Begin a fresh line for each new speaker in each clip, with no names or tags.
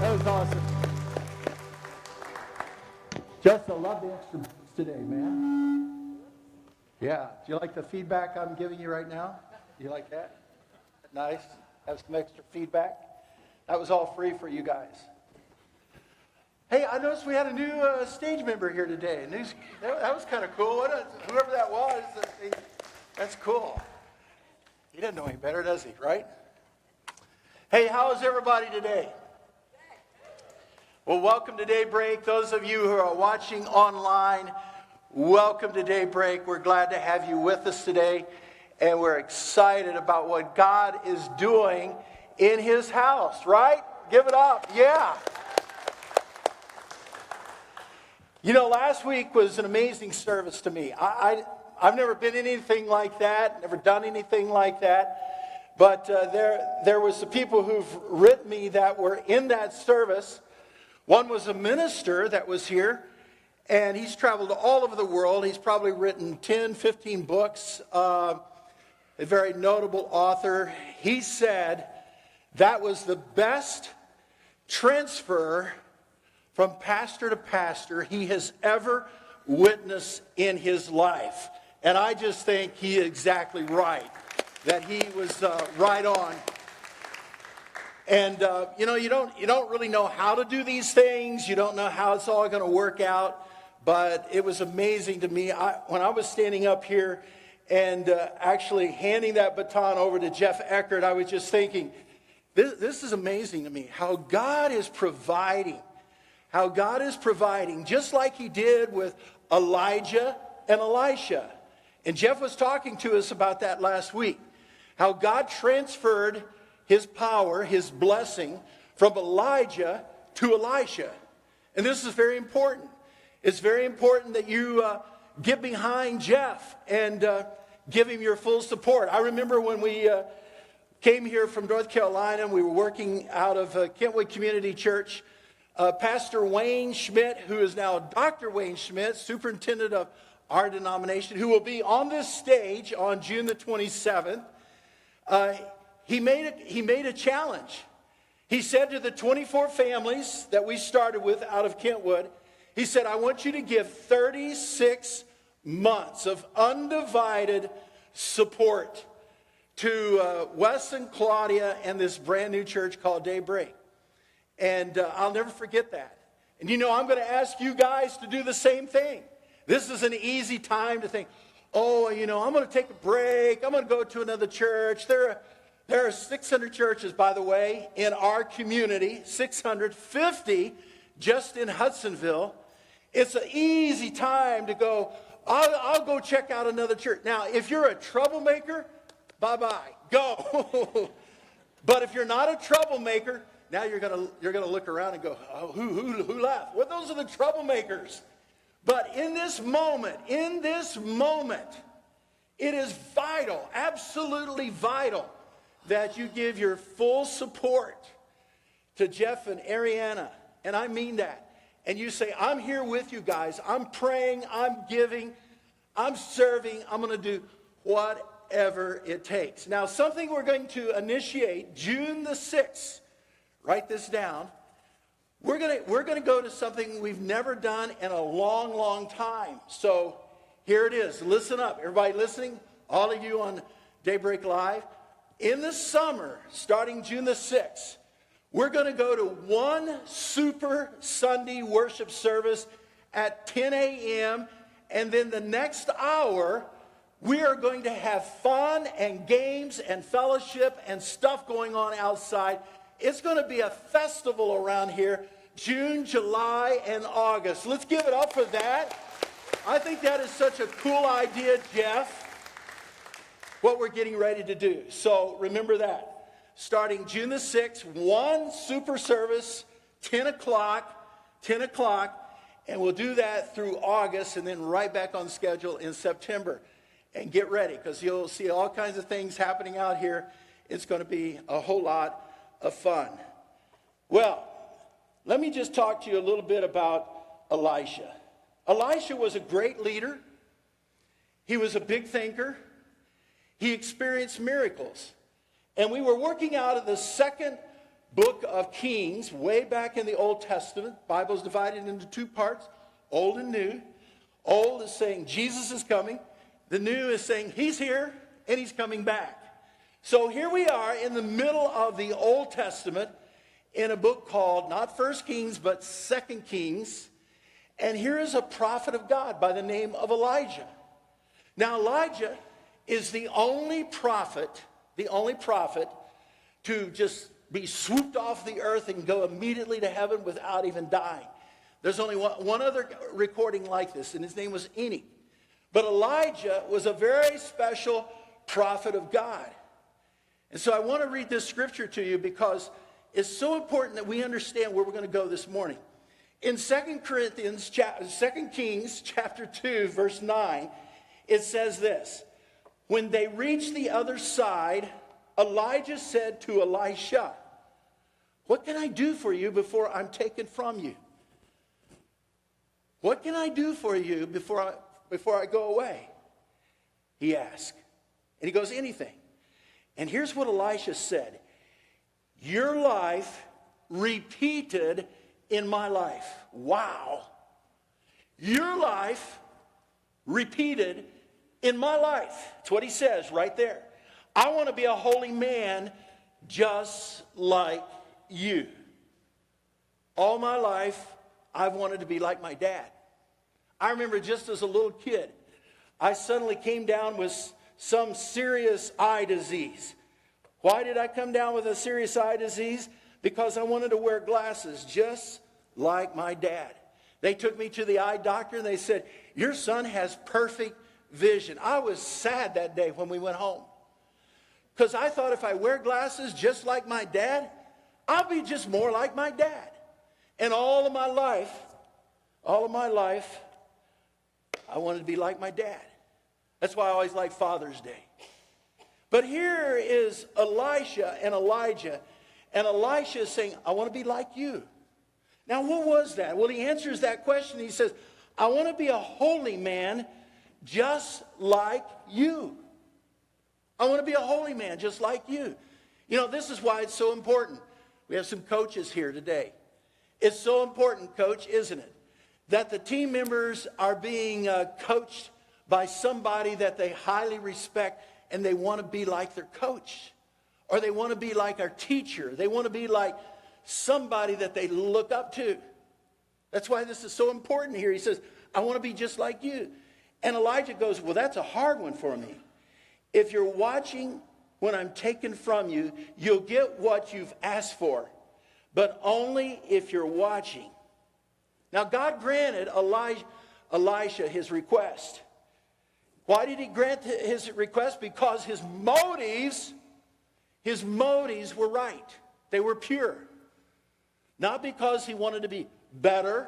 That was awesome. Just, I love the extra books today, man. Yeah. Do you like the feedback I'm giving you right now? You like that? Nice. Have some extra feedback. That was all free for you guys. Hey, I noticed we had a new stage member here today. That was kind of cool. Whoever that was, that's cool. He doesn't know any better, does he, right? Hey, how is everybody today? Well, welcome to Daybreak. Those of you who are watching online, welcome to Daybreak. We're glad to have you with us today, and we're excited about what God is doing in His house, right? Give it up. Yeah. You know, last week was an amazing service to me. I've never been in anything like that, never done anything like that. But there was some people who've written me that were in that service. One was a minister that was here, and he's traveled all over the world. He's probably written 10, 15 books, a very notable author. He said that was the best transfer from pastor to pastor he has ever witnessed in his life. And I just think he is exactly right, that he was right on. And, you don't really know how to do these things. You don't know how it's all going to work out. But it was amazing to me. When I was standing up here and actually handing that baton over to Jeff Eckert, I was just thinking, this is amazing to me, how God is providing. How God is providing, just like He did with Elijah and Elisha. And Jeff was talking to us about that last week. How God transferred His power, His blessing, from Elijah to Elisha. And this is very important. It's very important that you get behind Jeff and give him your full support. I remember when we came here from North Carolina and we were working out of Kentwood Community Church. Pastor Wayne Schmidt, who is now Dr. Wayne Schmidt, superintendent of our denomination, who will be on this stage on June the 27th, he made a challenge. He said to the 24 families that we started with out of Kentwood, he said, I want you to give 36 months of undivided support to Wes and Claudia and this brand new church called Daybreak. And I'll never forget that. And I'm going to ask you guys to do the same thing. This is an easy time to think, I'm going to take a break. I'm going to go to another church. There are 600 churches, by the way, in our community, 650 just in Hudsonville. It's an easy time to go, I'll go check out another church. Now, if you're a troublemaker, bye-bye, go. But if you're not a troublemaker, now you're gonna look around and go, oh, who left? Well, those are the troublemakers. But in this moment, it is vital, absolutely vital, that you give your full support to Jeff and Ariana. And I mean that. And you say, I'm here with you guys. I'm praying, I'm giving, I'm serving, I'm going to do whatever it takes. Now, something we're going to initiate June the 6th. Write this down. We're going to go to something we've never done in a long, long time. So here it is. Listen up. Everybody listening, all of you on Daybreak Live. In the summer, starting June the 6th, we're going to go to one Super Sunday worship service at 10 a.m. And then the next hour, we are going to have fun and games and fellowship and stuff going on outside. It's going to be a festival around here, June, July, and August. Let's give it up for that. I think that is such a cool idea, Jeff, what we're getting ready to do. So remember that. Starting June the 6th, one super service, 10 o'clock, and we'll do that through August and then right back on schedule in September. And get ready, because you'll see all kinds of things happening out here. It's going to be a whole lot of fun. Well, let me just talk to you a little bit about Elisha. Elisha was a great leader. He was a big thinker. He experienced miracles. And we were working out of the second book of Kings, way back in the Old Testament. The Bible is divided into two parts, Old and New. Old is saying Jesus is coming. The New is saying he's here and he's coming back. So here we are in the middle of the Old Testament in a book called not First Kings but Second Kings. And here is a prophet of God by the name of Elijah. Now Elijah is the only prophet to just be swooped off the earth and go immediately to heaven without even dying. There's only one other recording like this, and his name was Enoch. But Elijah was a very special prophet of God. And so I want to read this scripture to you because it's so important that we understand where we're going to go this morning. In 2 Kings chapter 2, verse 9, it says this. When they reached the other side, Elijah said to Elisha, "What can I do for you before I'm taken from you?" What can I do for you before I go away? He asked. And he goes, anything. And here's what Elisha said. Your life repeated in my life. Wow. Your life repeated in my life. That's what he says right there. I want to be a holy man just like you. All my life, I've wanted to be like my dad. I remember just as a little kid, I suddenly came down with some serious eye disease. Why did I come down with a serious eye disease? Because I wanted to wear glasses just like my dad. They took me to the eye doctor and they said, your son has perfect vision. I was sad that day when we went home. Because I thought if I wear glasses just like my dad, I'll be just more like my dad. And all of my life, I wanted to be like my dad. That's why I always like Father's Day. But here is Elisha and Elijah. And Elisha is saying, I want to be like you. Now, what was that? Well, he answers that question. He says, I want to be a holy man just like you. I want to be a holy man just like you. You know, this is why it's so important. We have some coaches here today. It's so important, coach, isn't it, that the team members are being coached by somebody that they highly respect and they want to be like their coach. Or they want to be like our teacher. They want to be like somebody that they look up to. That's why this is so important here. He says, I want to be just like you. And Elijah goes, well, that's a hard one for me. If you're watching when I'm taken from you, you'll get what you've asked for. But only if you're watching. Now, God granted Elisha his request. Why did he grant his request? Because his motives were right. They were pure. Not because he wanted to be better,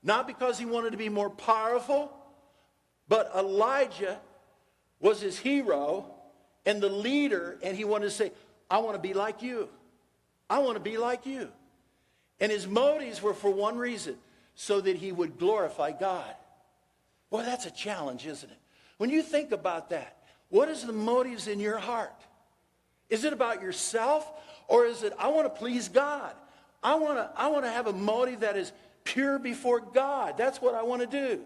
not because he wanted to be more powerful, but Elijah was his hero and the leader, and he wanted to say, I want to be like you. I want to be like you. And his motives were for one reason, so that he would glorify God. Boy, that's a challenge, isn't it? When you think about that, what is the motives in your heart? Is it about yourself, or is it, I want to please God? I want to have a motive that is pure before God. That's what I want to do.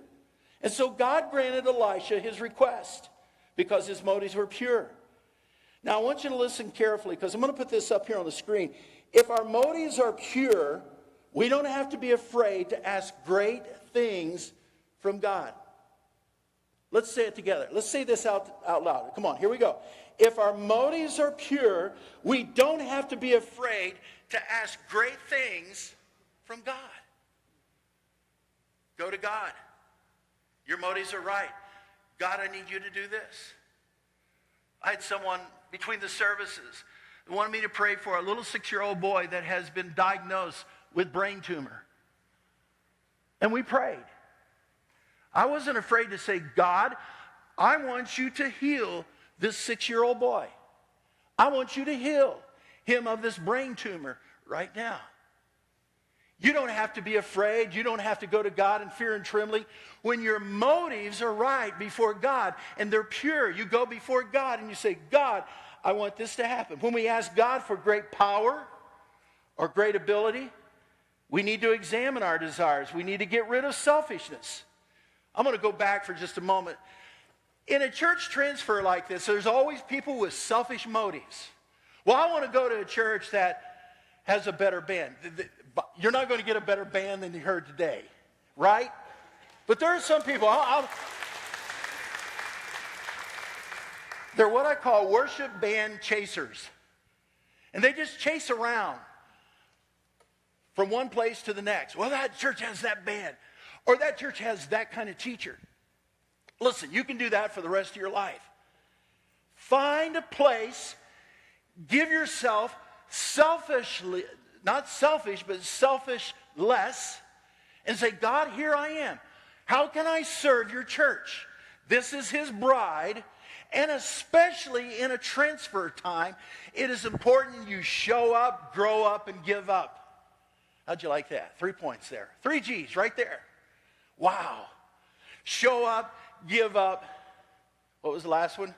And so God granted Elisha his request because his motives were pure. Now, I want you to listen carefully because I'm going to put this up here on the screen. If our motives are pure, we don't have to be afraid to ask great things from God. Let's say it together. Let's say this out loud. Come on, here we go. If our motives are pure, we don't have to be afraid to ask great things from God. Go to God. Your motives are right. God, I need you to do this. I had someone between the services who wanted me to pray for a little 6-year-old boy that has been diagnosed with brain tumor. And we prayed. I wasn't afraid to say, God, I want you to heal this 6-year-old boy. I want you to heal him of this brain tumor right now. You don't have to be afraid. You don't have to go to God in fear and trembling. When your motives are right before God and they're pure, you go before God and you say, God, I want this to happen. When we ask God for great power, or great ability. We need to examine our desires. We need to get rid of selfishness. I'm going to go back for just a moment. In a church transfer like this, there's always people with selfish motives. Well, I want to go to a church that has a better band. You're not going to get a better band than you heard today, right? But there are some people, they're what I call worship band chasers. And they just chase around from one place to the next. Well, that church has that band, or that church has that kind of teacher. Listen, you can do that for the rest of your life. Find a place, give yourself selfishly, not selfish, but selfish less, and say, God, here I am. How can I serve your church? This is his bride, and especially in a transfer time, it is important you show up, grow up, and give up. How'd you like that? 3 points there. 3 G's right there. Wow. Show up, give up. What was the last one?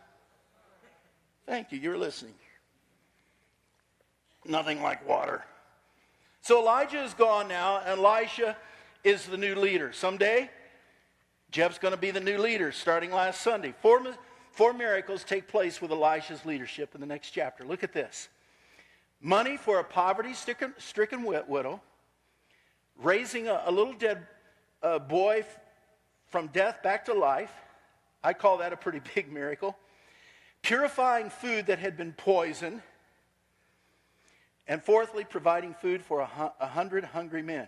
Thank you. You were listening. Nothing like water. So Elijah is gone now, and Elisha is the new leader. Someday, Jeff's going to be the new leader starting last Sunday. Four miracles take place with Elisha's leadership in the next chapter. Look at this. Money for a poverty-stricken widow, raising a little dead boy from death back to life. I call that a pretty big miracle. Purifying food that had been poisoned. And fourthly, providing food for 100 hungry men.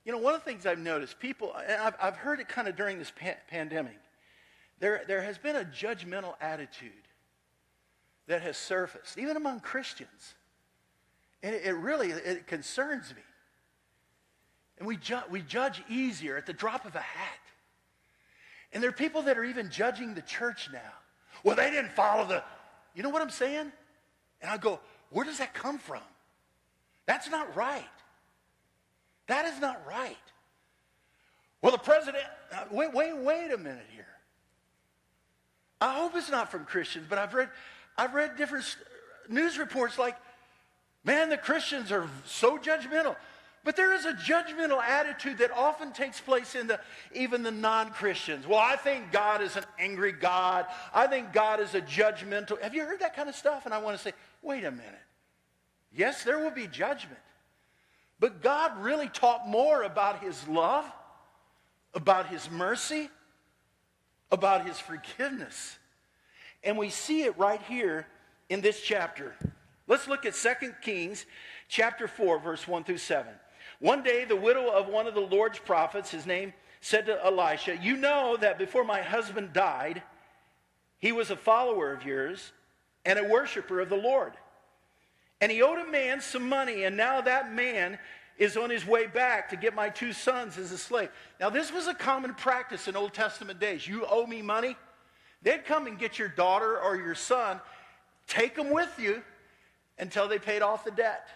You know, one of the things I've noticed, people, and I've heard it kind of during this pandemic, there has been a judgmental attitude that has surfaced, even among Christians. And it really concerns me. And we judge easier at the drop of a hat. And there are people that are even judging the church now. Well, they didn't follow you know what I'm saying? And I go, where does that come from? That's not right. That is not right. Well, the president, wait a minute here. I hope it's not from Christians, but I've read different news reports like, man, the Christians are so judgmental. But there is a judgmental attitude that often takes place in even the non-Christians. Well, I think God is an angry God. I think God is a judgmental. Have you heard that kind of stuff? And I want to say, wait a minute. Yes, there will be judgment. But God really taught more about his love, about his mercy, about his forgiveness. And we see it right here in this chapter. Let's look at 2 Kings chapter 4, verse 1 through 7. One day, the widow of one of the Lord's prophets, his name, said to Elisha, you know that before my husband died, he was a follower of yours and a worshiper of the Lord. And he owed a man some money, and now that man is on his way back to get my 2 sons as a slave. Now, this was a common practice in Old Testament days. You owe me money? They'd come and get your daughter or your son, take them with you until they paid off the debt.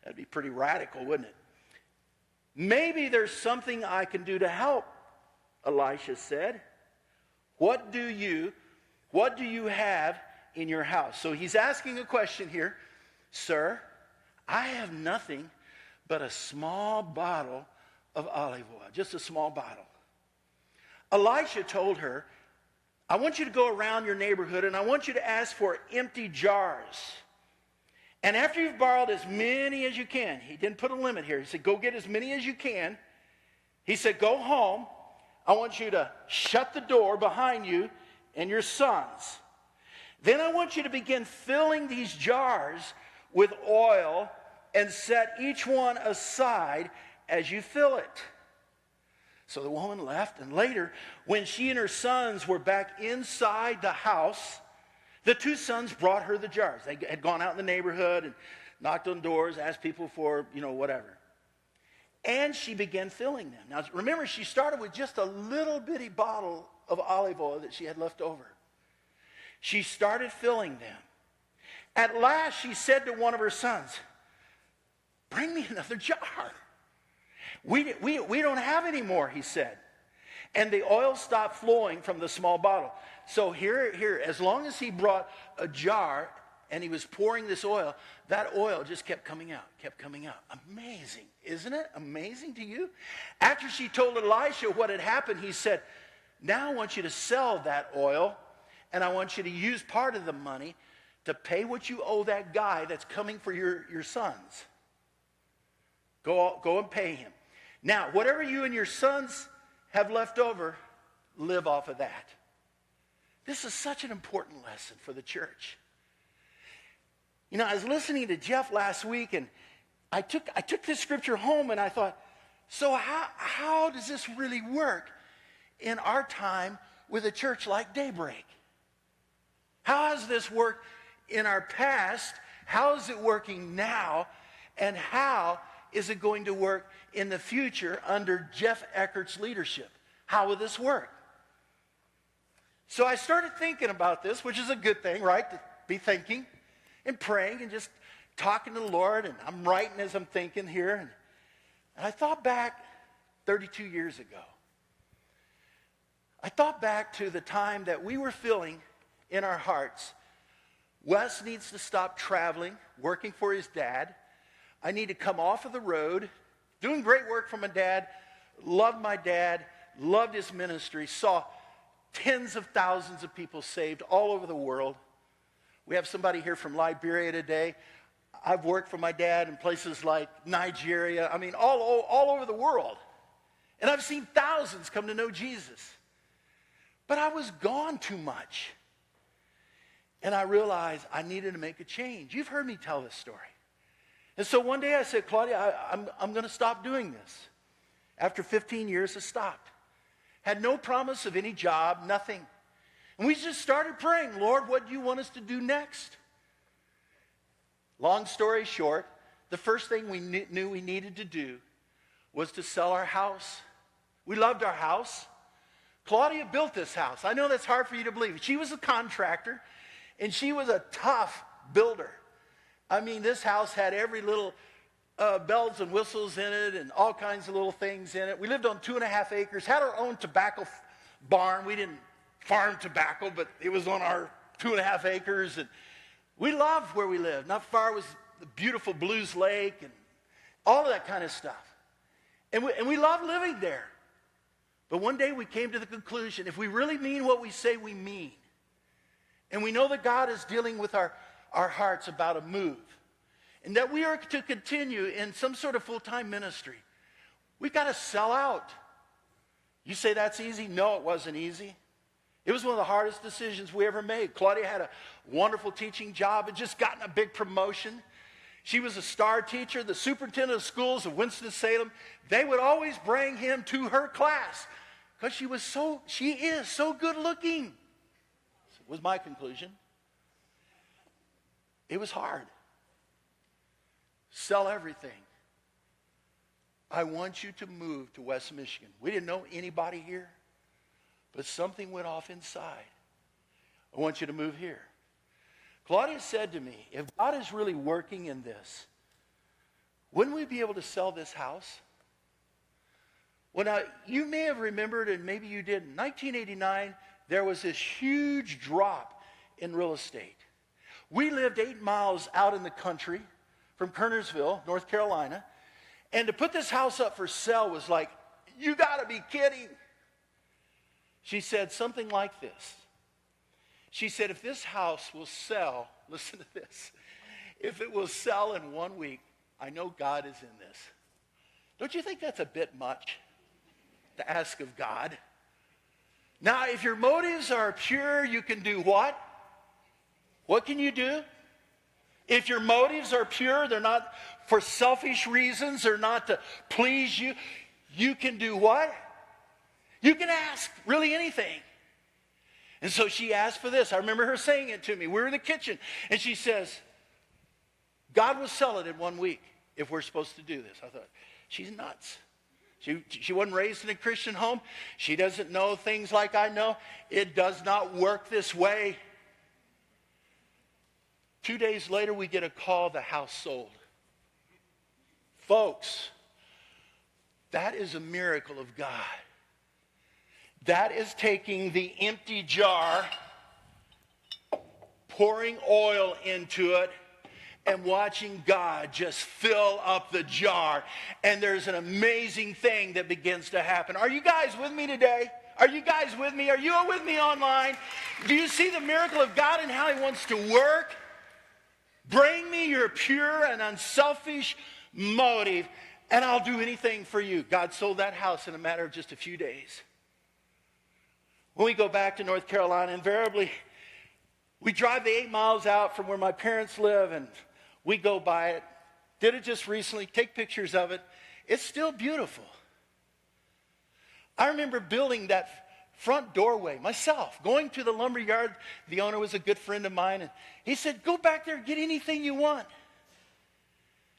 That'd be pretty radical, wouldn't it? Maybe there's something I can do to help, Elisha said. What do you have in your house? So he's asking a question here. Sir, I have nothing but a small bottle of olive oil, just a small bottle. Elisha told her, I want you to go around your neighborhood and I want you to ask for empty jars. And after you've borrowed as many as you can, he didn't put a limit here. He said, go get as many as you can. He said, go home. I want you to shut the door behind you and your sons. Then I want you to begin filling these jars with oil and set each one aside as you fill it. So the woman left, and later, when she and her sons were back inside the house, the 2 sons brought her the jars. They had gone out in the neighborhood and knocked on doors, asked people for, whatever. And she began filling them. Now, remember, she started with just a little bitty bottle of olive oil that she had left over. She started filling them. At last, she said to one of her sons, bring me another jar. We don't have any more, he said. And the oil stopped flowing from the small bottle. So here, as long as he brought a jar and he was pouring this oil, that oil just kept coming out, kept coming out. Amazing, isn't it? Amazing to you? After she told Elisha what had happened, he said, now I want you to sell that oil, and I want you to use part of the money to pay what you owe that guy that's coming for your sons. Go and pay him. Now, whatever you and your sons have left over, live off of that. This is such an important lesson for the church. You know, I was listening to Jeff last week, and I took this scripture home, and I thought, so how does this really work in our time with a church like Daybreak? How has this worked in our past? How is it working now? And how is it going to work in the future under Jeff Eckert's leadership? How will this work? So I started thinking about this, which is a good thing, right? To be thinking and praying and just talking to the Lord. And I'm writing as I'm thinking here. And I thought back 32 years ago. I thought back to the time that we were feeling in our hearts, Wes needs to stop traveling, working for his dad. I need to come off of the road, doing great work for my dad, loved my dad, loved his ministry, saw tens of thousands of people saved all over the world. We have somebody here from Liberia today. I've worked for my dad in places like Nigeria. I mean, all over the world. And I've seen thousands come to know Jesus. But I was gone too much. And I realized I needed to make a change. You've heard me tell this story. And so one day I said, Claudia, I'm going to stop doing this. After 15 years, I stopped. Had no promise of any job, nothing. And we just started praying, Lord, what do you want us to do next? Long story short, the first thing we knew we needed to do was to sell our house. We loved our house. Claudia built this house. I know that's hard for you to believe. She was a contractor, and she was a tough builder. I mean, this house had every little bells and whistles in it and all kinds of little things in it. We lived on 2.5 acres, had our own tobacco barn. We didn't farm tobacco, but it was on our 2.5 acres. And we loved where we lived. Not far was the beautiful Blues Lake and all of that kind of stuff. And we loved living there. But one day we came to the conclusion, if we really mean what we say we mean, and we know that God is dealing with our hearts about a move, and that we are to continue in some sort of full-time ministry, we've got to sell out. You say that's easy? No, it wasn't easy. It was one of the hardest decisions we ever made. Claudia had a wonderful teaching job, had just gotten a big promotion. She was a star teacher. The superintendent of schools of Winston-Salem, they would always bring him to her class because she is so good looking. Was my conclusion. It was hard. Sell everything. I want you to move to West Michigan. We didn't know anybody here, but something went off inside. I want you to move here. Claudia said to me, if God is really working in this, wouldn't we be able to sell this house? Well, now, you may have remembered, and maybe you didn't. In 1989, there was this huge drop in real estate. We lived 8 miles out in the country from Kernersville, North Carolina, and to put this house up for sale was like, you got to be kidding. She said something like this. She said, if this house will sell, listen to this, if it will sell in 1 week, I know God is in this. Don't you think that's a bit much to ask of God? Now, if your motives are pure, you can do what? What can you do? If your motives are pure, they're not for selfish reasons, they're not to please you, you can do what? You can ask really anything. And so she asked for this. I remember her saying it to me. We were in the kitchen, and she says, God will sell it in 1 week if we're supposed to do this. I thought, she's nuts. She wasn't raised in a Christian home. She doesn't know things like I know. It does not work this way. 2 days later, we get a call, the house sold. Folks, that is a miracle of God. That is taking the empty jar, pouring oil into it and watching God just fill up the jar. And there's an amazing thing that begins to happen. Are you guys with me today? Are you guys with me? Are you with me online? Do you see the miracle of God and how he wants to work? Bring me your pure and unselfish motive, and I'll do anything for you. God sold that house in a matter of just a few days. When we go back to North Carolina, invariably, we drive the 8 miles out from where my parents live, and we go by it. Did it just recently. Take pictures of it. It's still beautiful. I remember building that front doorway myself, going to the lumber yard. The owner was a good friend of mine, and he said, go back there and get anything you want.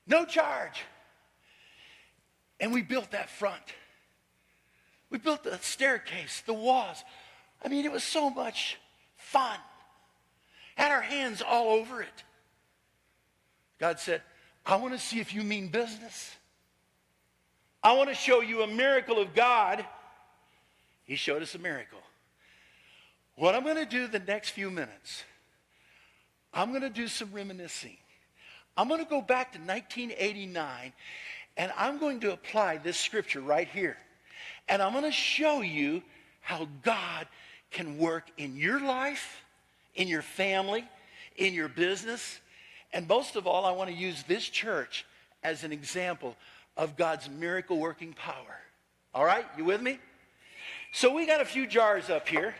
No charge. And we built that front. We built the staircase, the walls. I mean, it was so much fun. Had our hands all over it. God said, I want to see if you mean business. I want to show you a miracle of God. He showed us a miracle. What I'm going to do the next few minutes, I'm going to do some reminiscing. I'm going to go back to 1989, and I'm going to apply this scripture right here. And I'm going to show you how God can work in your life, in your family, in your business. And most of all, I want to use this church as an example of God's miracle working power. All right, you with me? So we got a few jars up here,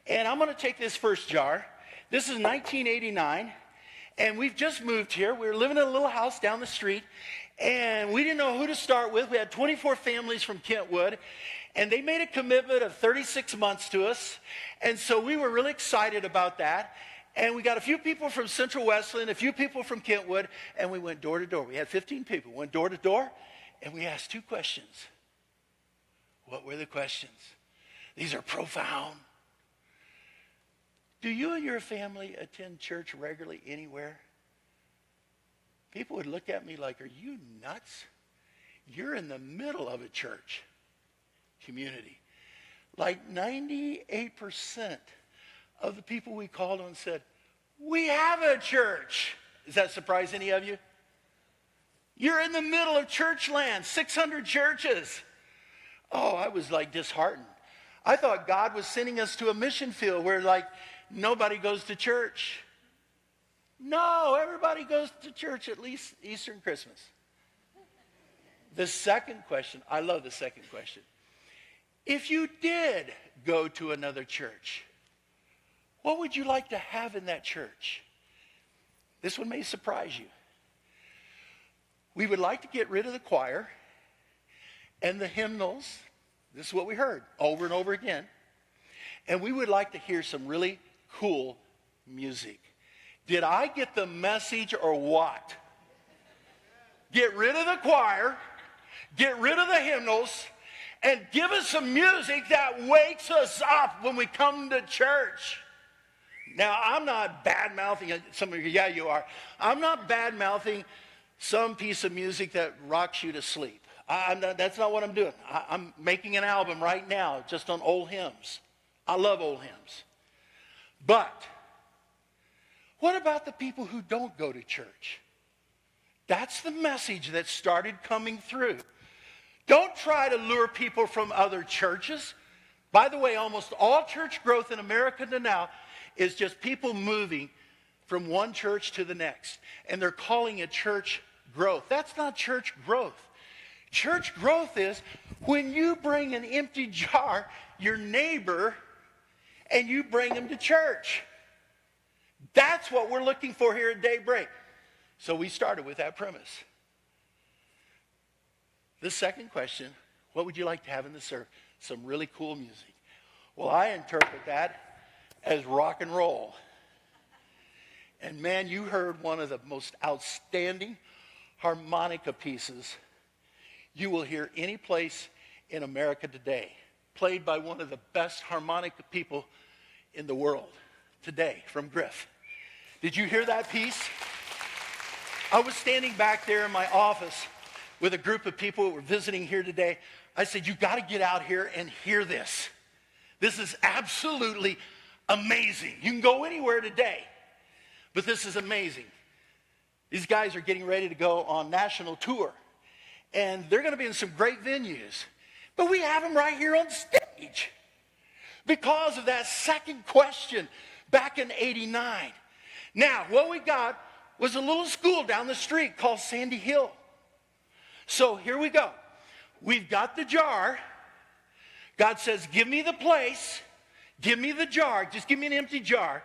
and I'm going to take this first jar. This is 1989, and we've just moved here. We were living in a little house down the street, and we didn't know who to start with. We had 24 families from Kentwood, and they made a commitment of 36 months to us, and so we were really excited about that. And we got a few people from Central Westland, a few people from Kentwood, and we went door to door. We had 15 people. We went door to door, and we asked 2 questions. What were the questions? These are profound. Do you and your family attend church regularly anywhere? People would look at me like, are you nuts? You're in the middle of a church community. Like 98% of the people we called on said, we have a church. Does that surprise any of you? You're in the middle of church land, 600 churches. Oh, I was like disheartened. I thought God was sending us to a mission field where like nobody goes to church. No, everybody goes to church at least Easter and Christmas. The second question, I love the second question. If you did go to another church, what would you like to have in that church? This one may surprise you. We would like to get rid of the choir and the hymnals. This is what we heard over and over again. And we would like to hear some really cool music. Did I get the message or what? Get rid of the choir, get rid of the hymnals, and give us some music that wakes us up when we come to church. Now, I'm not bad-mouthing some of you. Yeah, you are. I'm not bad-mouthing some piece of music that rocks you to sleep. That's not what I'm doing. I'm making an album right now just on old hymns. I love old hymns. But what about the people who don't go to church? That's the message that started coming through. Don't try to lure people from other churches. By the way, almost all church growth in America to now is just people moving from one church to the next. And they're calling it church growth. That's not church growth. Church growth is when you bring an empty jar, your neighbor, and you bring them to church. That's what we're looking for here at Daybreak. So we started with that premise. The second question, what would you like to have in the service? Some really cool music. Well, I interpret that as rock and roll. And man, you heard one of the most outstanding harmonica pieces you will hear any place in America today, played by one of the best harmonica people in the world today, from Griff. Did you hear that piece? I was standing back there in my office with a group of people who were visiting here today. I said, you got to get out here and hear this. This is absolutely amazing. You can go anywhere today But this is amazing. These guys are getting ready to go on national tour. And they're going to be in some great venues. But we have them right here on stage because of that second question back in 89. Now, what we got was a little school down the street called Sandy Hill. So here we go. We've got the jar. God says, give me the place. Give me the jar. Just give me an empty jar.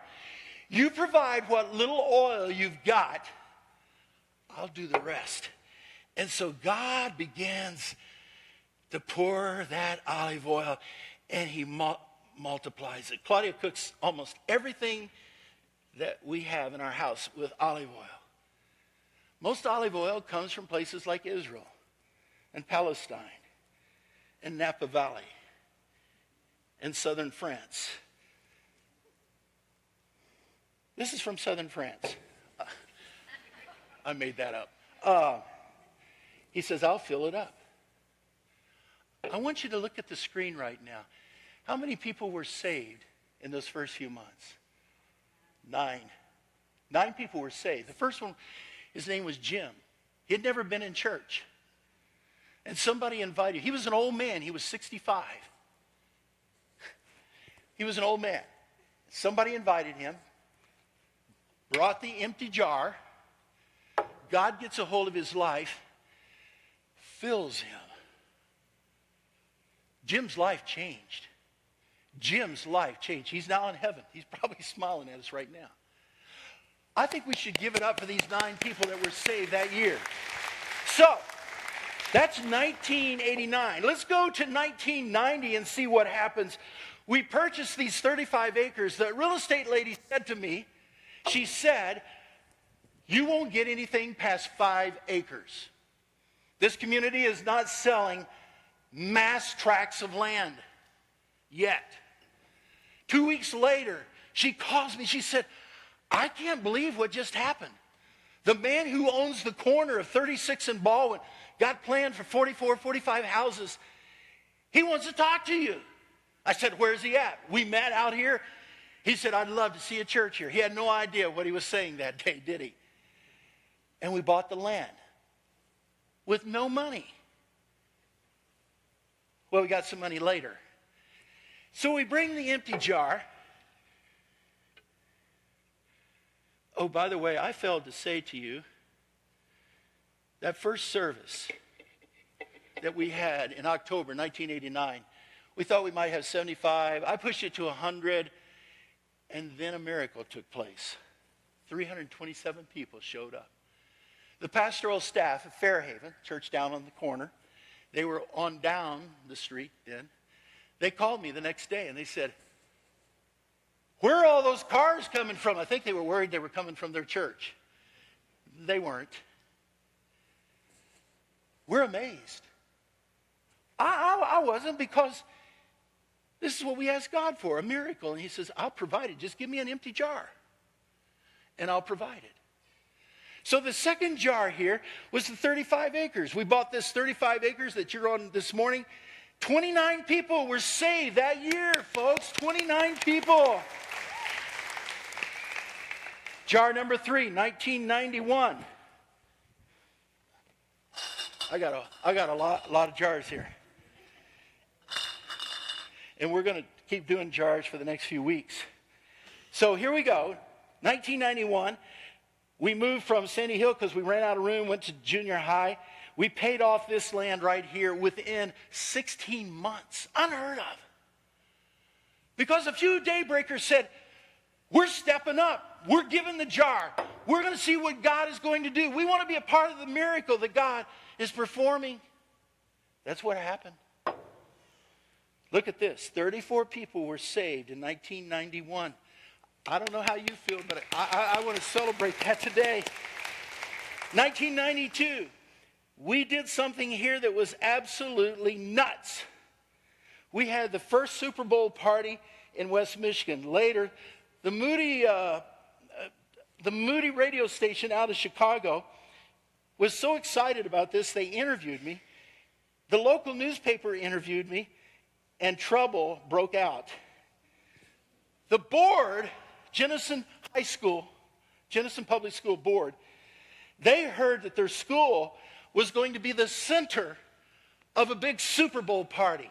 You provide what little oil you've got. I'll do the rest. And so God begins to pour that olive oil, and he multiplies it. Claudia cooks almost everything that we have in our house with olive oil. Most olive oil comes from places like Israel and Palestine and Napa Valley and southern France. This is from southern France. I made that up. He says, I'll fill it up. I want you to look at the screen right now. How many people were saved in those first few months? 9. 9 people were saved. The first one, his name was Jim. He had never been in church. And somebody invited him. He was an old man. He was 65. He was an old man. Somebody invited him, brought the empty jar. God gets a hold of his life, fills him. Jim's life changed. Jim's life changed. He's now in heaven. He's probably smiling at us right now. I think we should give it up for these 9 people that were saved that year. So, that's 1989. Let's go to 1990 and see what happens. We purchased these 35 acres. The real estate lady said to me, she said, you won't get anything past 5 acres. This community is not selling mass tracts of land yet. 2 weeks later, she calls me. She said, I can't believe what just happened. The man who owns the corner of 36 and Baldwin got planned for 44, 45 houses. He wants to talk to you. I said, where's he at? We met out here. He said, I'd love to see a church here. He had no idea what he was saying that day, did he? And we bought the land with no money. Well, we got some money later. So we bring the empty jar. Oh, by the way, I failed to say to you, that first service that we had in October 1989, we thought we might have 75. I pushed it to 100, and then a miracle took place. 327 people showed up. The pastoral staff at Fairhaven, church down on the corner, they were on down the street then. They called me the next day, and they said, where are all those cars coming from? I think they were worried they were coming from their church. They weren't. We're amazed. I wasn't, because this is what we asked God for, a miracle. And he says, I'll provide it. Just give me an empty jar, and I'll provide it. So the second jar here was the 35 acres. We bought this 35 acres that you're on this morning. 29 people were saved that year, folks. 29 people. Jar number 3, 1991. I got a lot of jars here. And we're going to keep doing jars for the next few weeks. So here we go. 1991. We moved from Sandy Hill because we ran out of room, went to junior high. We paid off this land right here within 16 months. Unheard of. Because a few daybreakers said, we're stepping up. We're giving the jar. We're going to see what God is going to do. We want to be a part of the miracle that God is performing. That's what happened. Look at this. 34 people were saved in 1991. I don't know how you feel, but I want to celebrate that today. 1992, we did something here that was absolutely nuts. We had the first Super Bowl party in West Michigan. Later, the Moody radio station out of Chicago was so excited about this, they interviewed me. The local newspaper interviewed me, and trouble broke out. The board, Jenison High School, Jenison Public School Board, they heard that their school was going to be the center of a big Super Bowl party.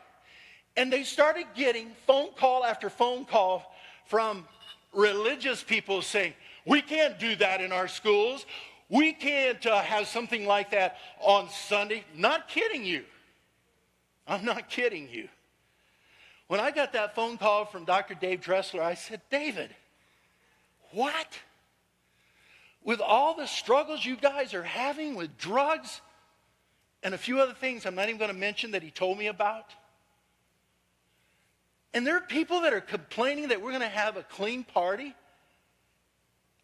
And they started getting phone call after phone call from religious people saying, we can't do that in our schools. We can't have something like that on Sunday. Not kidding you. I'm not kidding you. When I got that phone call from Dr. Dave Dressler, I said, David, what? With all the struggles you guys are having with drugs and a few other things I'm not even going to mention that he told me about? And there are people that are complaining that we're going to have a clean party?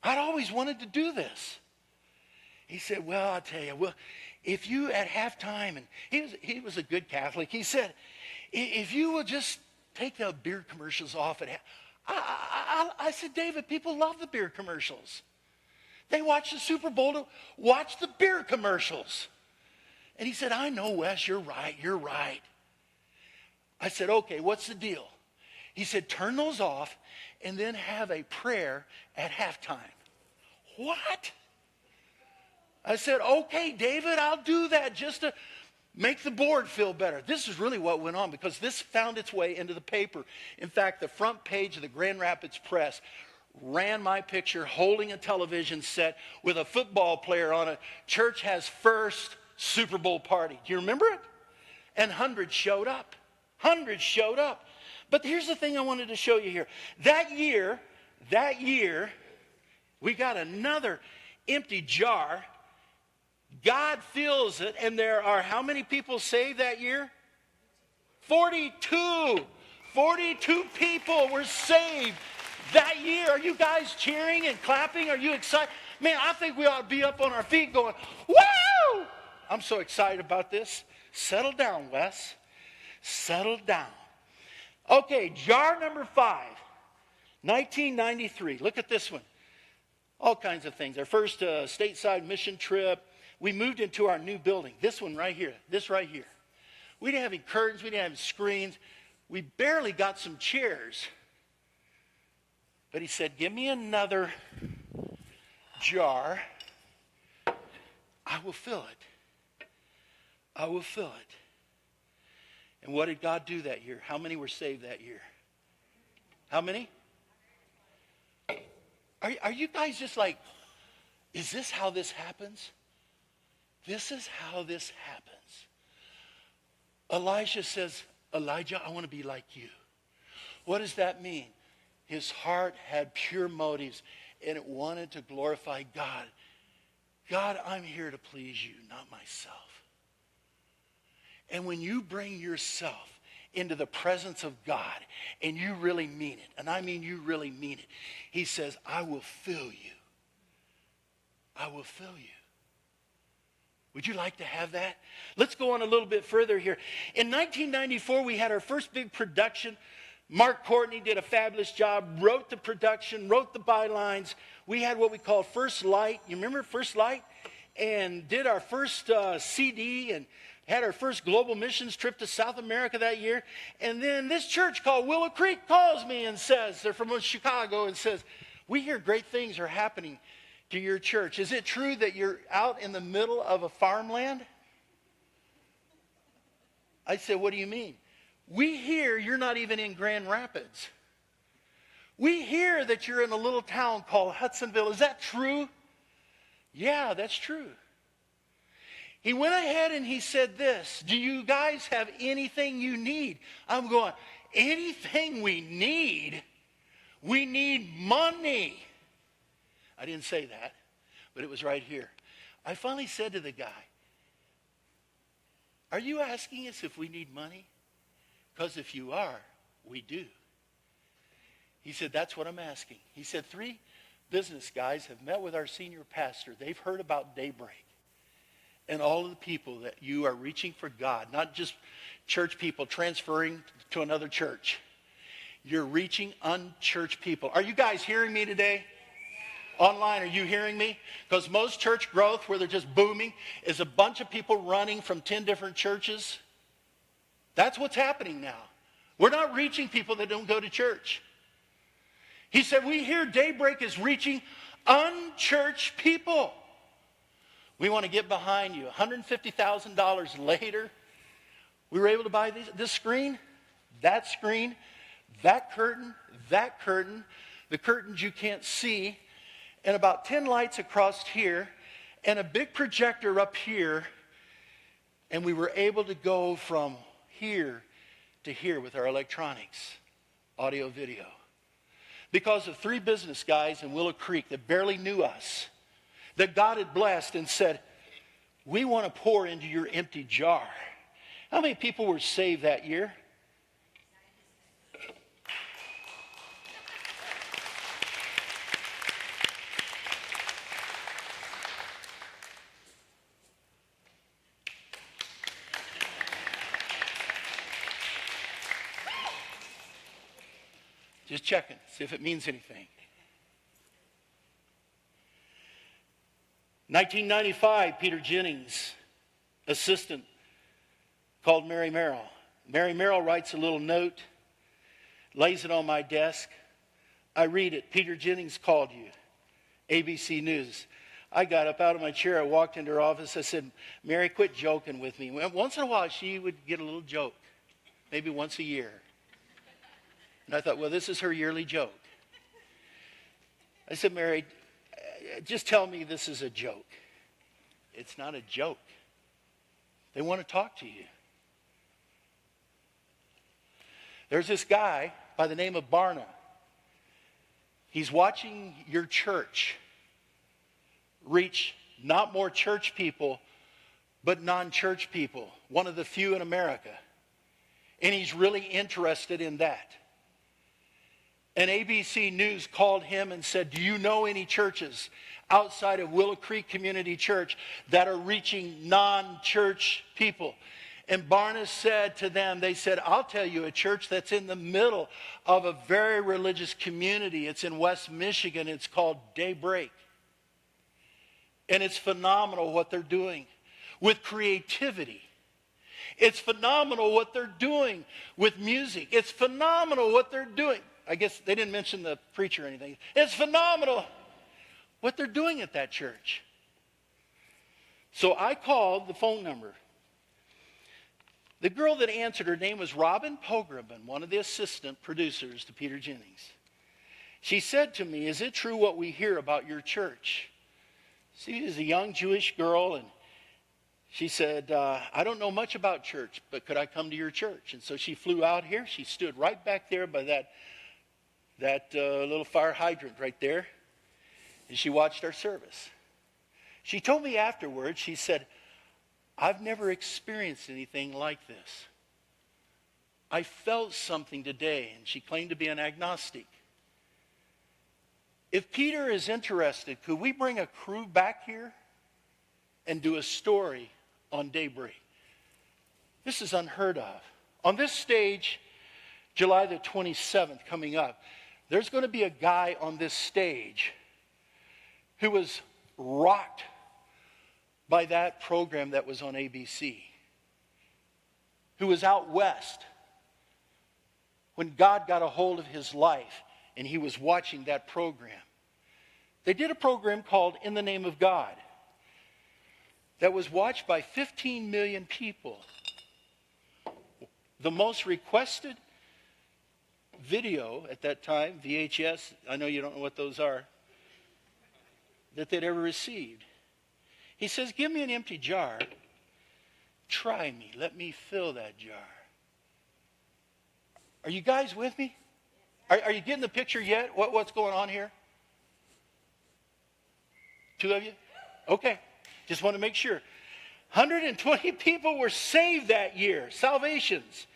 I'd always wanted to do this. He said, well, I'll tell you, well, if you at halftime, and he was a good Catholic, he said, if you will just take the beer commercials off at I said, David, people love the beer commercials. They watch the Super Bowl to watch the beer commercials. And he said, I know, Wes, you're right. I said, okay, what's the deal? He said, turn those off and then have a prayer at halftime. What? I said, okay, David, I'll do that just to make the board feel better. This is really what went on because this found its way into the paper. In fact, the front page of the Grand Rapids Press ran my picture holding a television set with a football player on it. Church has first Super Bowl party. Do you remember it? And hundreds showed up. Hundreds showed up. But here's the thing I wanted to show you here. That year, we got another empty jar. God fills it, and there are how many people saved that year? 42. 42 people were saved that year. Are you guys cheering and clapping? Are you excited? Man, I think we ought to be up on our feet going, woo! I'm so excited about this. Settle down, Wes. Settle down. Okay, jar number 5, 1993. Look at this one. All kinds of things. Our first stateside mission trip. We moved into our new building. This one right here. This right here. We didn't have any curtains. We didn't have any screens. We barely got some chairs. But he said, give me another jar. I will fill it. I will fill it. And what did God do that year? How many were saved that year? How many? Are you guys just like, is this how this happens? This is how this happens. Elisha says, Elijah, I want to be like you. What does that mean? His heart had pure motives and it wanted to glorify God. God, I'm here to please you, not myself. And when you bring yourself into the presence of God and you really mean it, and I mean you really mean it, he says, I will fill you. I will fill you. Would you like to have that? Let's go on a little bit further here. In 1994, we had our first big production. Mark Courtney did a fabulous job, wrote the production, wrote the bylines. We had what we call First Light. You remember First Light? And did our first CD and had our first global missions trip to South America that year. And then this church called Willow Creek calls me and says, they're from Chicago, and says, we hear great things are happening to your church. Is it true that you're out in the middle of a farmland? I said, what do you mean? We hear you're not even in Grand Rapids. We hear that you're in a little town called Hudsonville. Is that true? Yeah, that's true. He went ahead and he said this, do you guys have anything you need? I'm going, anything we need? We need money. I didn't say that, but it was right here. I finally said to the guy, are you asking us if we need money? Because if you are, we do. He said, that's what I'm asking. He said, 3 business guys have met with our senior pastor. They've heard about Daybreak and all of the people that you are reaching for God, not just church people transferring to another church. You're reaching unchurched people. Are you guys hearing me today? Online, are you hearing me? Because most church growth, where they're just booming, is a bunch of people running from 10 different churches. That's what's happening now. We're not reaching people that don't go to church. He said, we hear Daybreak is reaching unchurched people. We want to get behind you. $150,000 later, we were able to buy this screen, that curtain, the curtains you can't see, and about 10 lights across here, and a big projector up here, and we were able to go from here to here with our electronics, audio, video. Because of 3 business guys in Willow Creek that barely knew us, that God had blessed and said, we want to pour into your empty jar. How many people were saved that year? Just checking, see if it means anything. 1995, Peter Jennings, assistant, called Mary Merrill. Mary Merrill writes a little note, lays it on my desk. I read it. Peter Jennings called you. ABC News. I got up out of my chair. I walked into her office. I said, Mary, quit joking with me. Once in a while, she would get a little joke, maybe once a year. And I thought, well, this is her yearly joke. I said, Mary, just tell me this is a joke. It's not a joke. They want to talk to you. There's this guy by the name of Barna. He's watching your church reach not more church people, but non-church people. One of the few in America. And he's really interested in that. And ABC News called him and said, do you know any churches outside of Willow Creek Community Church that are reaching non-church people? And Barna said to them, they said, I'll tell you a church that's in the middle of a very religious community. It's in West Michigan. It's called Daybreak. And it's phenomenal what they're doing with creativity. It's phenomenal what they're doing with music. It's phenomenal what they're doing. I guess they didn't mention the preacher or anything. It's phenomenal what they're doing at that church. So I called the phone number. The girl that answered, her name was Robin Pogrebin, one of the assistant producers to Peter Jennings. She said to me, is it true what we hear about your church? She was a young Jewish girl, and she said, I don't know much about church, but could I come to your church? And so she flew out here. She stood right back there by that little fire hydrant right there, and she watched our service. She told me afterwards, she said, I've never experienced anything like this. I felt something today, and she claimed to be an agnostic. If Peter is interested, could we bring a crew back here and do a story on Daybreak? This is unheard of. On this stage, July the 27th coming up, there's going to be a guy on this stage who was rocked by that program that was on ABC, who was out west when God got a hold of his life and he was watching that program. They did a program called In the Name of God that was watched by 15 million people. The most requested video at that time, VHS, I know you don't know what those are, that they'd ever received. He says, give me an empty jar. Try me. Let me fill that jar. Are you guys with me? Are you getting the picture yet? What's going on here? 2 of you? Okay. Just want to make sure. 120 people were saved that year. Salvations.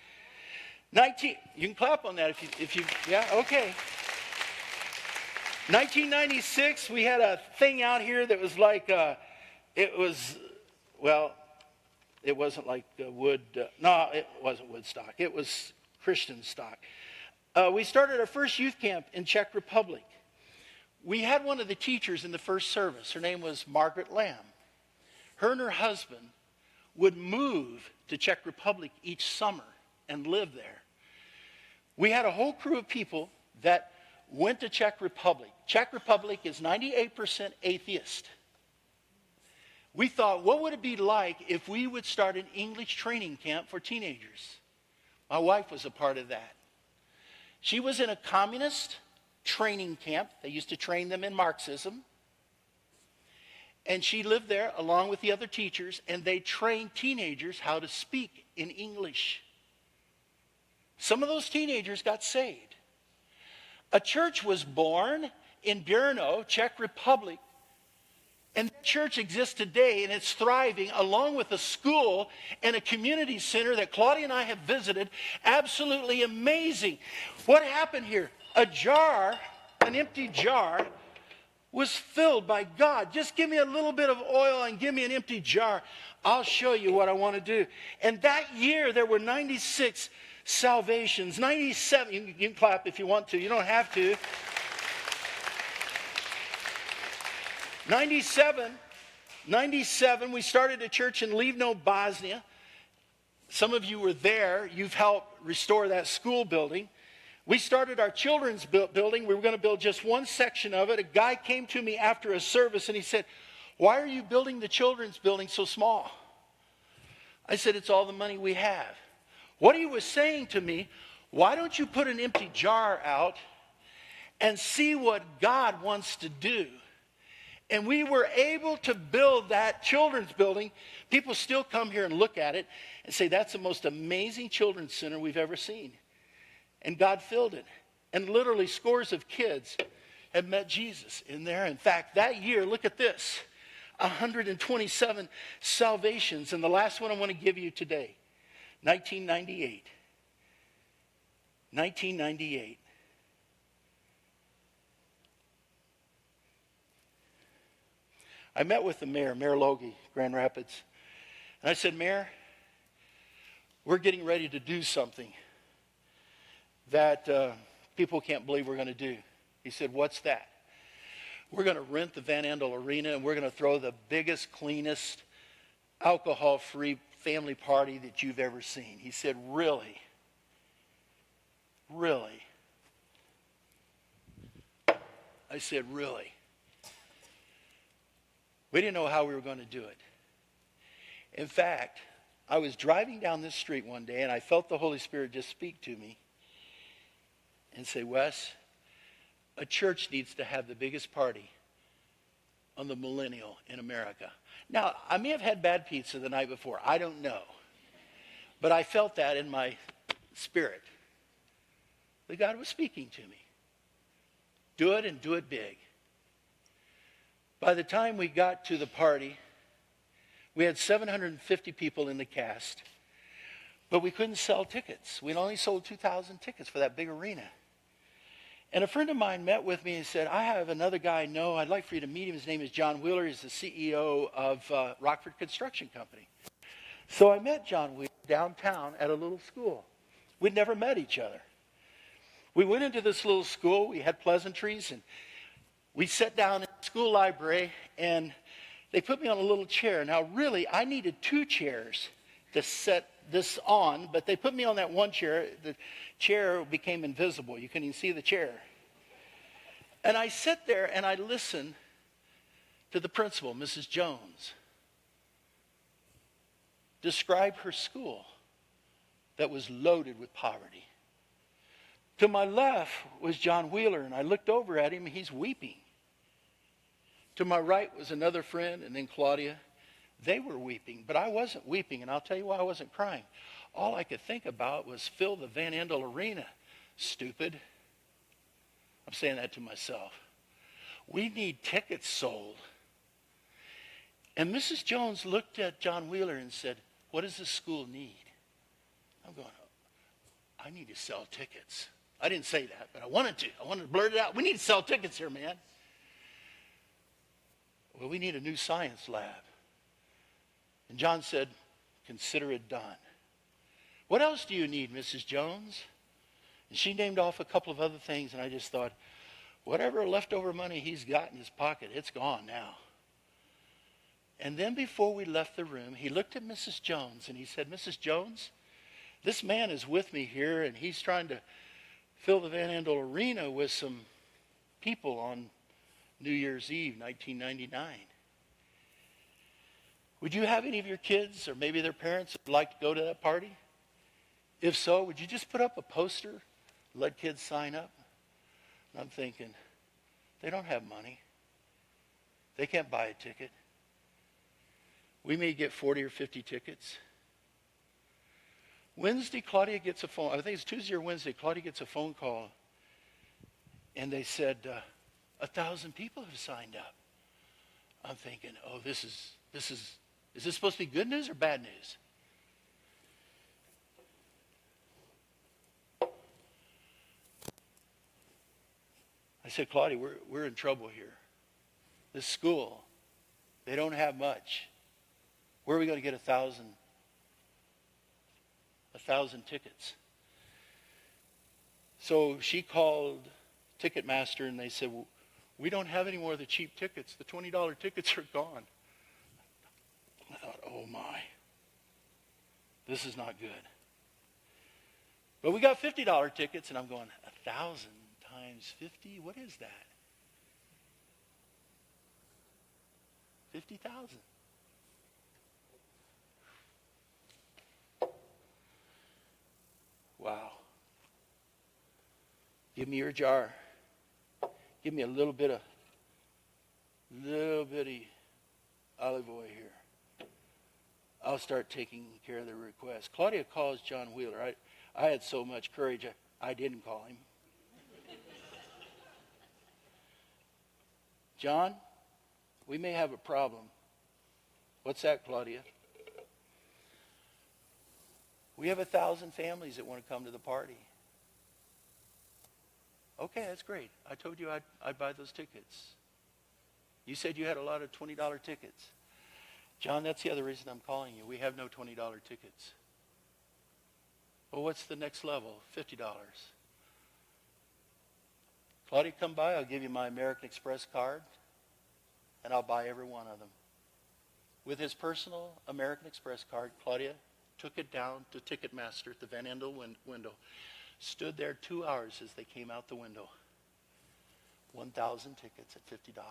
You can clap on that if you, yeah, okay. 1996, we had a thing out here that was like, it wasn't like wood, no, it wasn't Woodstock. It was Christian stock. We started our first youth camp in Czech Republic. We had one of the teachers in the first service. Her name was Margaret Lamb. Her and her husband would move to Czech Republic each summer and live there. We had a whole crew of people that went to Czech Republic. Czech Republic is 98% atheist. We thought, what would it be like if we would start an English training camp for teenagers? My wife was a part of that. She was in a communist training camp. They used to train them in Marxism. And she lived there along with the other teachers, and they trained teenagers how to speak in English. Some of those teenagers got saved. A church was born in Brno, Czech Republic, and that church exists today, and it's thriving, along with a school and a community center that Claudia and I have visited. Absolutely amazing. What happened here? A jar, an empty jar, was filled by God. Just give me a little bit of oil and give me an empty jar. I'll show you what I want to do. And that year, there were 96 salvations. 97, you can clap if you want to. You don't have to. 97, we started a church in Livno, Bosnia. Some of you were there. You've helped restore that school building. We started our children's building. We were going to build just one section of it. A guy came to me after a service and he said, "Why are you building the children's building so small?" I said, "It's all the money we have." What he was saying to me, why don't you put an empty jar out and see what God wants to do? And we were able to build that children's building. People still come here and look at it and say, that's the most amazing children's center we've ever seen. And God filled it. And literally scores of kids have met Jesus in there. In fact, that year, look at this, 127 salvations. And the last one I want to give you today, 1998. 1998. I met with the mayor, Mayor Logie, Grand Rapids. And I said, "Mayor, we're getting ready to do something that people can't believe we're going to do." He said, "What's that?" "We're going to rent the Van Andel Arena, and we're going to throw the biggest, cleanest, alcohol-free family party that you've ever seen." He said, "Really? Really?" I said, "Really?" We didn't know how we were going to do it. In fact, I was driving down this street one day, and I felt the Holy Spirit just speak to me and say, "Wes, a church needs to have the biggest party on the millennial in America." Now, I may have had bad pizza the night before. I don't know. But I felt that in my spirit. That God was speaking to me. Do it and do it big. By the time we got to the party, we had 750 people in the cast, but we couldn't sell tickets. We'd only sold 2,000 tickets for that big arena. And a friend of mine met with me and said, "I have another guy I know. I'd like for you to meet him. His name is John Wheeler. He's the CEO of Rockford Construction Company." So I met John Wheeler downtown at a little school. We'd never met each other. We went into this little school. We had pleasantries, and we sat down in the school library, and they put me on a little chair. Now, really, I needed 2 chairs to set this on, but they put me on that one chair. The chair became invisible. You couldn't even see the chair. And I sit there, and I listen to the principal, Mrs. Jones, describe her school that was loaded with poverty. To my left was John Wheeler, and I looked over at him, and he's weeping. To my right was another friend, and then Claudia. They were weeping, but I wasn't weeping, and I'll tell you why I wasn't crying. All I could think about was fill the Van Andel Arena, stupid. I'm saying that to myself. We need tickets sold. And Mrs. Jones looked at John Wheeler and said, "What does the school need?" I'm going, "I need to sell tickets." I didn't say that, but I wanted to. I wanted to blurt it out. "We need to sell tickets here, man." "Well, we need a new science lab." And John said, "Consider it done." "What else do you need, Mrs. Jones?" And she named off a couple of other things, and I just thought, whatever leftover money he's got in his pocket, it's gone now. And then before we left the room, he looked at Mrs. Jones, and he said, "Mrs. Jones, this man is with me here, and he's trying to fill the Van Andel Arena with some people on New Year's Eve, 1999. Would you have any of your kids or maybe their parents that would like to go to that party? If so, would you just put up a poster, let kids sign up? And I'm thinking, they don't have money. They can't buy a ticket. We may get 40 or 50 tickets. Wednesday, Claudia gets a phone. I think it's Tuesday or Wednesday. Claudia gets a phone call. And they said, 1,000 people have signed up. I'm thinking, oh, is this supposed to be good news or bad news? I said, Claudia, we're in trouble here. This school, they don't have much. Where are we going to get 1,000 tickets? So she called Ticketmaster and they said, well, we don't have any more of the cheap tickets. The $20 tickets are gone. I thought, oh my, this is not good. But we got $50 tickets and I'm going, 1,000 times 50? What is that? 50,000. Wow. Give me your jar. Give me a little bitty olive oil here. I'll start taking care of the request. Claudia calls John Wheeler. I had so much courage, I didn't call him. John, we may have a problem. What's that, Claudia? We have 1,000 families that want to come to the party. Okay, that's great. I told you I'd buy those tickets. You said you had a lot of $20 tickets. John, that's the other reason I'm calling you. We have no $20 tickets. Well, what's the next level? $50. Claudia, come by. I'll give you my American Express card, and I'll buy every one of them. With his personal American Express card, Claudia took it down to Ticketmaster at the Van Andel window, stood there 2 hours as they came out the window. 1,000 tickets at $50.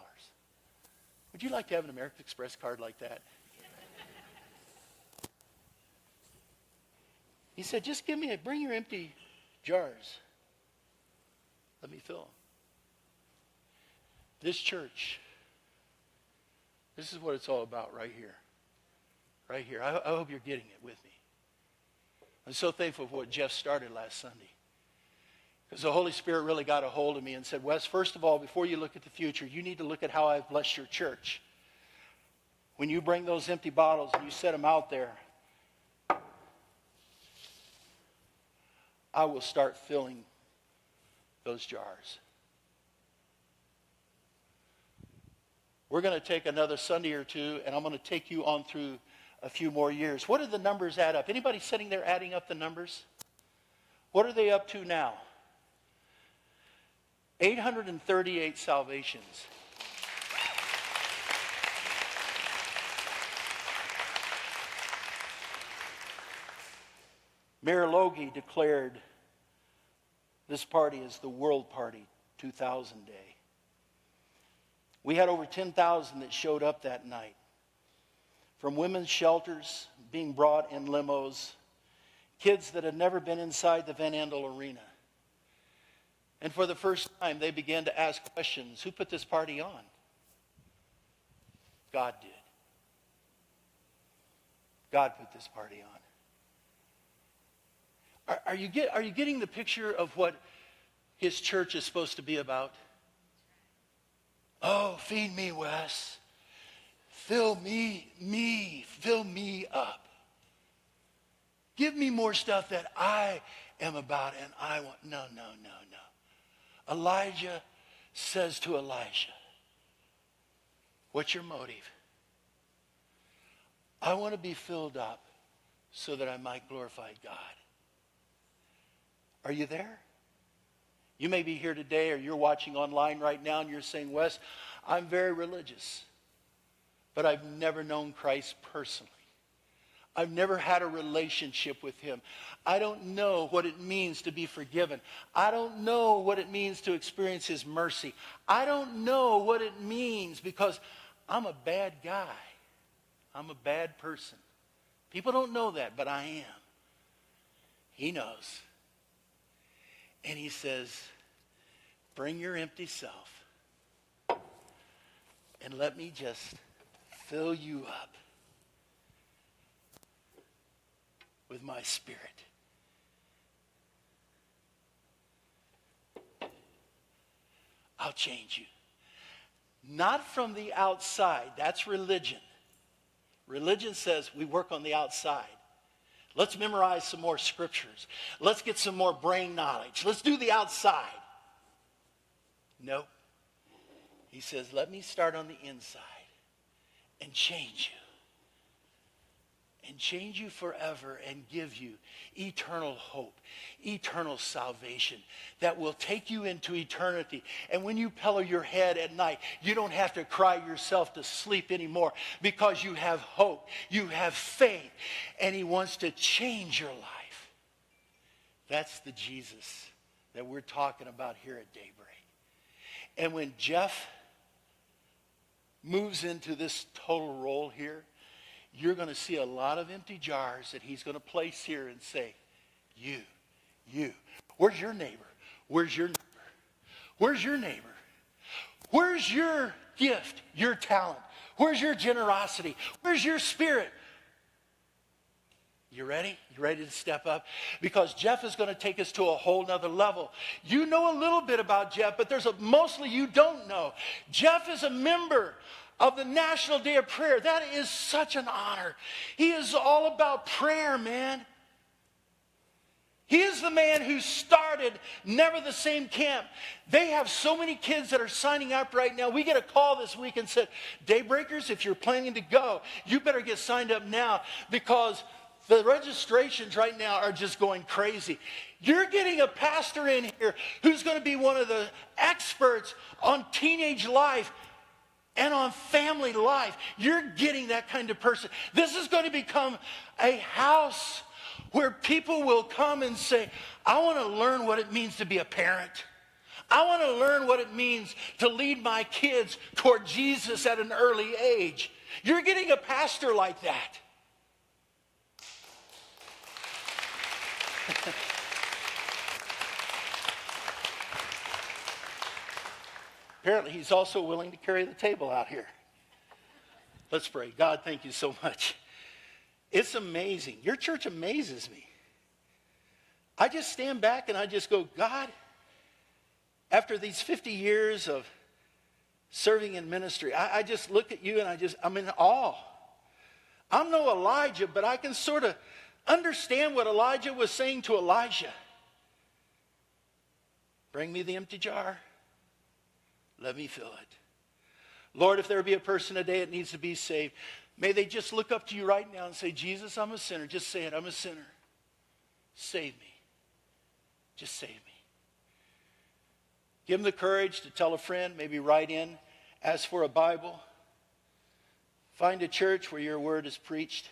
Would you like to have an American Express card like that? He said, just bring your empty jars. Let me fill them. This church, this is what it's all about right here. Right here. I hope you're getting it with me. I'm so thankful for what Jeff started last Sunday. Because the Holy Spirit really got a hold of me and said, Wes, first of all, before you look at the future, you need to look at how I've blessed your church. When you bring those empty bottles and you set them out there, I will start filling those jars. We're going to take another Sunday or two, and I'm going to take you on through a few more years. What do the numbers add up? Anybody sitting there adding up the numbers? What are they up to now? 838 salvations. Mayor Logie declared this party as the World Party 2000 Day. We had over 10,000 that showed up that night. From women's shelters being brought in limos, kids that had never been inside the Van Andel arena. And for the first time, they began to ask questions. Who put this party on? God did. God put this party on. Are you getting the picture of what his church is supposed to be about? Oh, feed me, Wes. Fill me up. Give me more stuff that I am about and I want. No. Elijah says to Elisha, what's your motive? I want to be filled up so that I might glorify God. Are you there? You may be here today or you're watching online right now and you're saying, Wes, I'm very religious, but I've never known Christ personally. I've never had a relationship with him. I don't know what it means to be forgiven. I don't know what it means to experience his mercy. I don't know what it means because I'm a bad guy. I'm a bad person. People don't know that, but I am. He knows. And he says, bring your empty self and let me just fill you up with my Spirit. I'll change you. Not from the outside. That's religion. Religion says we work on the outside. Let's memorize some more scriptures. Let's get some more brain knowledge. Let's do the outside. No. He says, let me start on the inside and change you. And change you forever and give you eternal hope, eternal salvation that will take you into eternity. And when you pillow your head at night, you don't have to cry yourself to sleep anymore because you have hope, you have faith, and he wants to change your life. That's the Jesus that we're talking about here at Daybreak. And when Jeff moves into this total role here, you're going to see a lot of empty jars that he's going to place here and say, you. Where's your neighbor? Where's your neighbor? Where's your neighbor? Where's your gift, your talent? Where's your generosity? Where's your spirit? You ready? You ready to step up? Because Jeff is going to take us to a whole nother level. You know a little bit about Jeff, but there's mostly you don't know. Jeff is a member of the National Day of Prayer. That is such an honor. He is all about prayer, man. He is the man who started Never the Same Camp. They have so many kids that are signing up right now. We get a call this week and said, Daybreakers, if you're planning to go, you better get signed up now because the registrations right now are just going crazy. You're getting a pastor in here who's going to be one of the experts on teenage life and on family life. You're getting that kind of person. This is going to become a house where people will come and say, I want to learn what it means to be a parent. I want to learn what it means to lead my kids toward Jesus at an early age. You're getting a pastor like that. Apparently, he's also willing to carry the table out here. Let's pray. God, thank you so much. It's amazing. Your church amazes me. I just stand back and I just go, God, after these 50 years of serving in ministry, I just look at you and I'm in awe. I'm no Elijah, but I can sort of understand what Elijah was saying to Elijah. Bring me the empty jar. Let me fill it. Lord, if there be a person today that needs to be saved, may they just look up to you right now and say, Jesus, I'm a sinner. Just say it. I'm a sinner. Save me. Just save me. Give them the courage to tell a friend, maybe write in, ask for a Bible. Find a church where your word is preached.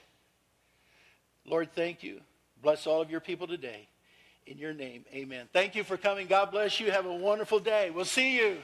Lord, thank you. Bless all of your people today. In your name, amen. Thank you for coming. God bless you. Have a wonderful day. We'll see you.